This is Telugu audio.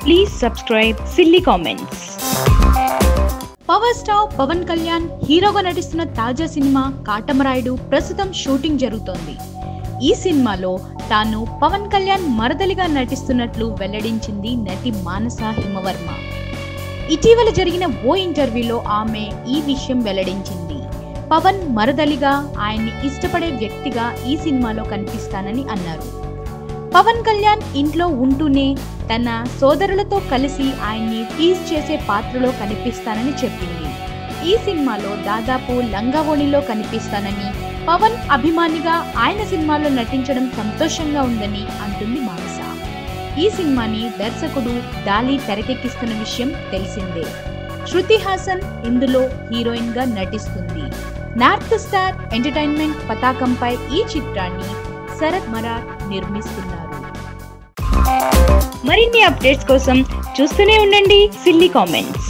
Please subscribe Silly Comments. Power star Pawan Kalyan హీరోగా నటిస్తున్న తాజా సినిమా కాటమరాయుడు ప్రస్తుతం షూటింగ్ జరుగుతోంది. ఈ సినిమాలో తాను పవన్ కళ్యాణ్ మరదలిగా నటిస్తున్నట్లు వెల్లడించింది నటి మానస హిమవర్మ. ఇటీవల జరిగిన ఓ ఇంటర్వ్యూలో ఆమె ఈ విషయం వెల్లడించింది. పవన్ మరదలిగా ఆయన్ని ఇష్టపడే వ్యక్తిగా ఈ సినిమాలో కనిపిస్తానని అన్నారు. పవన్ కళ్యాణ్ ఇంట్లో ఉంటూనే తన సోదరులతో కలిసి ఆయన్ని టీజ్ చేసే పాత్రలో కనిపిస్తానని చెప్పింది. ఈ సినిమాలో దాదాపు లంగావోణిలో కనిపిస్తానని, పవన్ అభిమానిగా ఆయన సినిమాలో నటించడం సంతోషంగా ఉందని అంటుంది మానస. ఈ సినిమాని దర్శకుడు డాలీ తెరకెక్కిస్తున్న విషయం తెలిసిందే. శృతి హాసన్ ఇందులో హీరోయిన్ గా నటిస్తుంది. నార్త్ స్టార్ ఎంటర్టైన్మెంట్ పతాకంపై ఈ చిత్రాన్ని శరత్ మరార్ నిర్మిస్తున్నారు. మరిన్ని అప్డేట్స్ కోసం చూస్తూనే ఉండండి సిల్లీ కామెంట్స్.